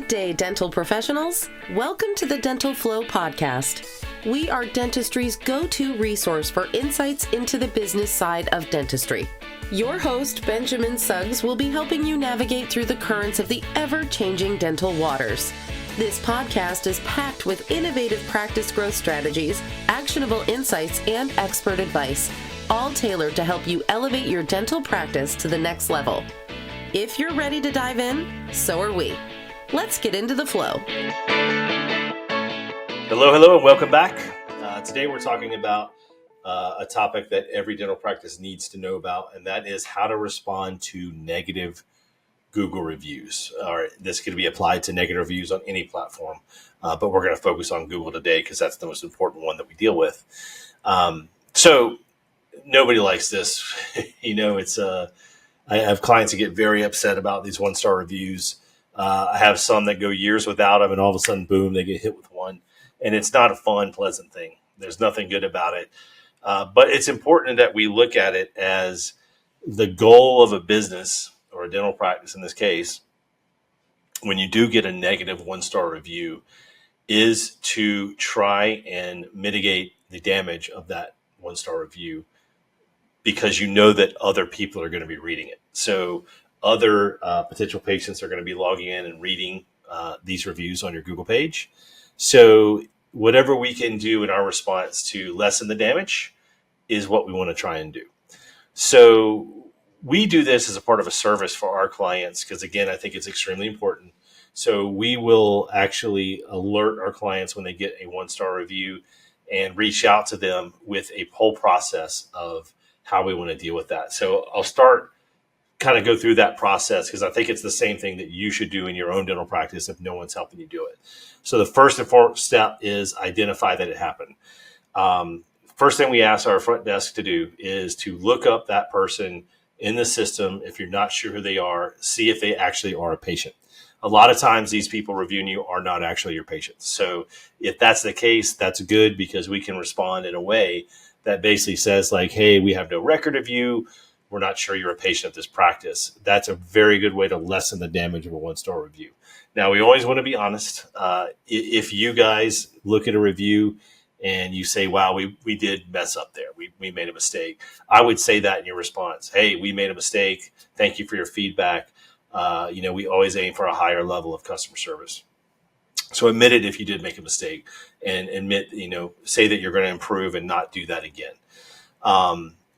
Good day, dental professionals. Welcome to the Dental Flow podcast. We are dentistry's go-to resource for insights into the business side of dentistry. Your host, Benjamin Suggs, will be helping you navigate through the currents of the ever-changing dental waters. This podcast is packed with innovative practice growth strategies, actionable insights, and expert advice, all tailored to help you elevate your dental practice to the next level. If you're ready to dive in, so are we. Let's get into the flow. Hello, and welcome back. Today we're talking about a topic that every dental practice needs to know about, and that is how to respond to negative Google reviews. Or this could be applied to negative reviews on any platform, but we're going to focus on Google today because that's the most important one that we deal with. So nobody likes this. I have clients that get very upset about these one-star reviews. I have some that go years without them, and all of a sudden, boom, they get hit with one. And it's not a fun, pleasant thing. There's nothing good about it. But it's important that we look at it as the goal of a business or a dental practice in this case, when you do get a negative one-star review, is to try and mitigate the damage of that one-star review because you know that other people are going to be reading it. So other potential patients are going to be logging in and reading these reviews on your Google page. So whatever we can do in our response to lessen the damage is what we want to try and do. So we do this as a part of a service for our clients because, again, I think it's extremely important. So we will actually alert our clients when they get a one-star review and reach out to them with a whole process of how we want to deal with that. So I'll kind of go through that process because I think it's the same thing that you should do in your own dental practice if no one's helping you do it. So the first and foremost step is identify that it happened. First thing we ask our front desk to do is to look up that person in the system. If you're not sure who they are, see if they actually are a patient. A lot of times these people reviewing you are not actually your patients. So if that's the case, that's good because we can respond in a way that basically says like, hey, we have no record of you. We're not sure you're a patient of this practice. That's a very good way to lessen the damage of a one-star review. Now, we always want to be honest. If you guys look at a review and you say, wow, we did mess up there. We made a mistake. I would say that in your response. Hey, we made a mistake. Thank you for your feedback. We always aim for a higher level of customer service. So admit it if you did make a mistake and say that you're going to improve and not do that again.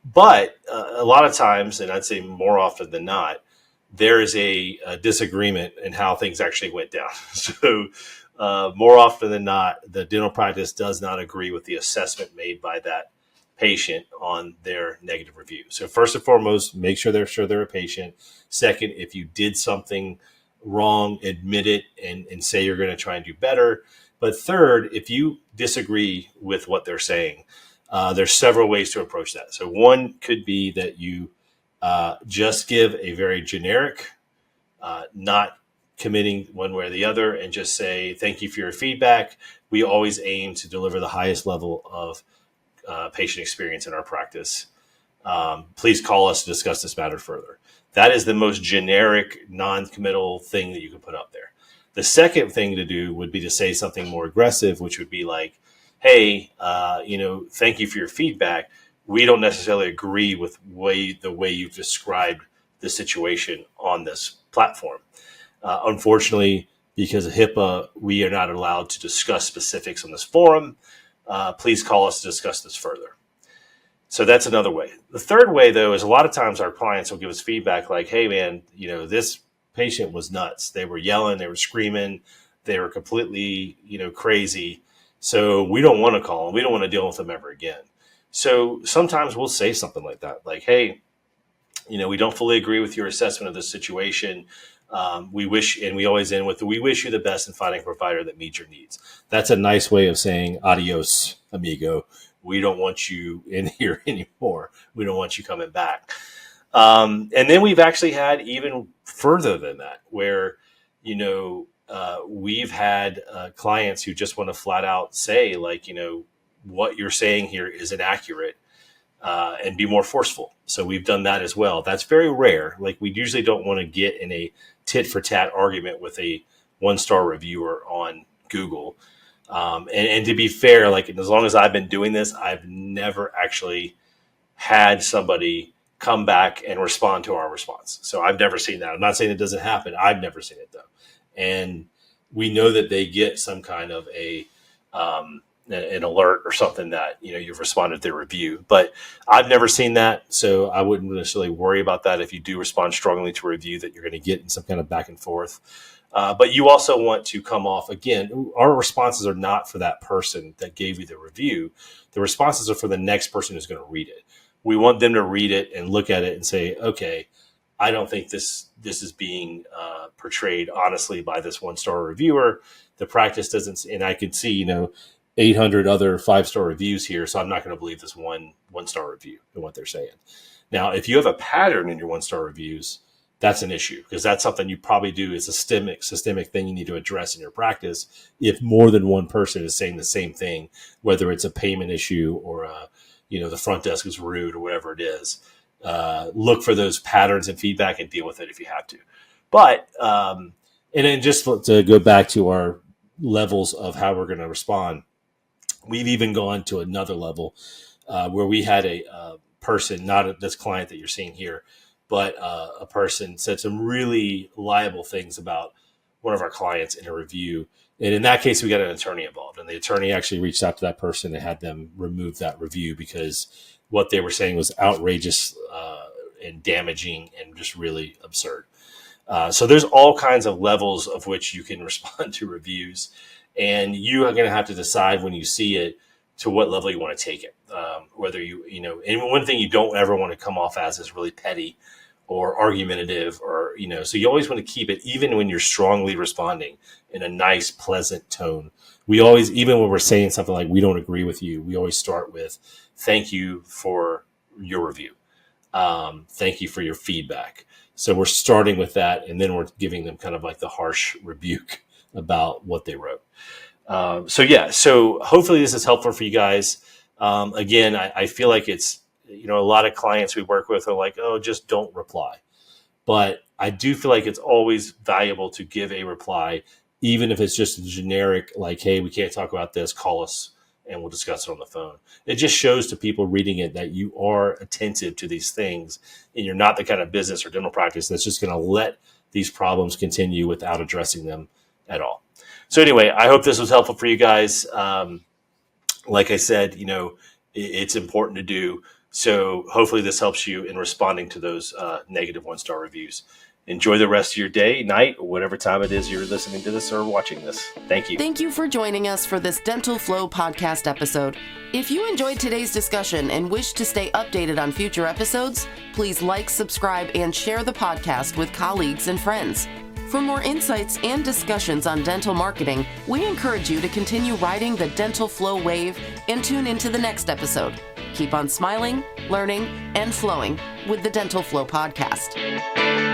But a lot of times, and I'd say more often than not, there is a disagreement in how things actually went down. So more often than not, the dental practice does not agree with the assessment made by that patient on their negative review. So first and foremost, make sure they're a patient. Second, if you did something wrong, admit it and say you're going to try and do better. But third, if you disagree with what they're saying, there's several ways to approach that. So one could be that you just give a very generic, not committing one way or the other, and just say, thank you for your feedback. We always aim to deliver the highest level of patient experience in our practice. Please call us to discuss this matter further. That is the most generic, non-committal thing that you can put up there. The second thing to do would be to say something more aggressive, which would be like, hey, thank you for your feedback. We don't necessarily agree with the way you've described the situation on this platform. Unfortunately, because of HIPAA, we are not allowed to discuss specifics on this forum. Please call us to discuss this further. So that's another way. The third way, though, is a lot of times our clients will give us feedback like, hey, man, this patient was nuts. They were yelling, they were screaming, they were completely, crazy. So we don't want to call them. We don't want to deal with them ever again. So sometimes we'll say something like that, like, hey, we don't fully agree with your assessment of this situation. We always end with, we wish you the best in finding a provider that meets your needs. That's a nice way of saying adios, amigo. We don't want you in here anymore. We don't want you coming back. And then we've actually had even further than that, where, we've had clients who just want to flat out say, like, what you're saying here is inaccurate, and be more forceful. So we've done that as well. That's very rare. Like, we usually don't want to get in a tit for tat argument with a one-star reviewer on Google. And to be fair, like as long as I've been doing this, I've never actually had somebody come back and respond to our response. So I've never seen that. I'm not saying it doesn't happen. I've never seen it though. And we know that they get some kind of an alert or something that, you've responded to their review, but I've never seen that. So I wouldn't necessarily worry about that. If you do respond strongly to a review, that you're going to get in some kind of back and forth. But you also want to come off, again, our responses are not for that person that gave you the review. The responses are for the next person who's going to read it. We want them to read it and look at it and say, okay, I don't think this is being portrayed honestly by this one-star reviewer. The practice doesn't, and I could see, 800 other 5-star reviews here, so I'm not going to believe this one-star review and what they're saying. Now, if you have a pattern in your one-star reviews, that's an issue, because that's something you probably do. It's a systemic thing you need to address in your practice. If more than one person is saying the same thing, whether it's a payment issue or the front desk is rude or whatever it is, look for those patterns and feedback and deal with it if you have to. But and then just to go back to our levels of how we're going to respond, we've even gone to another level where we had a person, not this client that you're seeing here, but a person said some really liable things about one of our clients in a review. And in that case, we got an attorney involved. And the attorney actually reached out to that person and had them remove that review because what they were saying was outrageous and damaging and just really absurd. So there's all kinds of levels of which you can respond to reviews. And you are going to have to decide when you see it to what level you want to take it. Whether and one thing you don't ever want to come off as is really petty or argumentative or, so you always want to keep it, even when you're strongly responding, in a nice, pleasant tone. We always, even when we're saying something like, we don't agree with you, we always start with, thank you for your review. Thank you for your feedback. So we're starting with that, and then we're giving them kind of like the harsh rebuke about what they wrote. So hopefully this is helpful for you guys. Again, I feel like it's, a lot of clients we work with are like, oh, just don't reply. But I do feel like it's always valuable to give a reply, even if it's just a generic, like, hey, we can't talk about this, call us and we'll discuss it on the phone. It just shows to people reading it that you are attentive to these things and you're not the kind of business or dental practice that's just going to let these problems continue without addressing them at all. So anyway, I hope this was helpful for you guys. Like I said, it's important to do. So hopefully this helps you in responding to those negative 1-star reviews. Enjoy the rest of your day, night, or whatever time it is you're listening to this or watching this. Thank you. Thank you for joining us for this Dental Flow podcast episode. If you enjoyed today's discussion and wish to stay updated on future episodes, please like, subscribe, and share the podcast with colleagues and friends. For more insights and discussions on dental marketing, we encourage you to continue riding the Dental Flow wave and tune into the next episode. Keep on smiling, learning, and flowing with the Dental Flow podcast.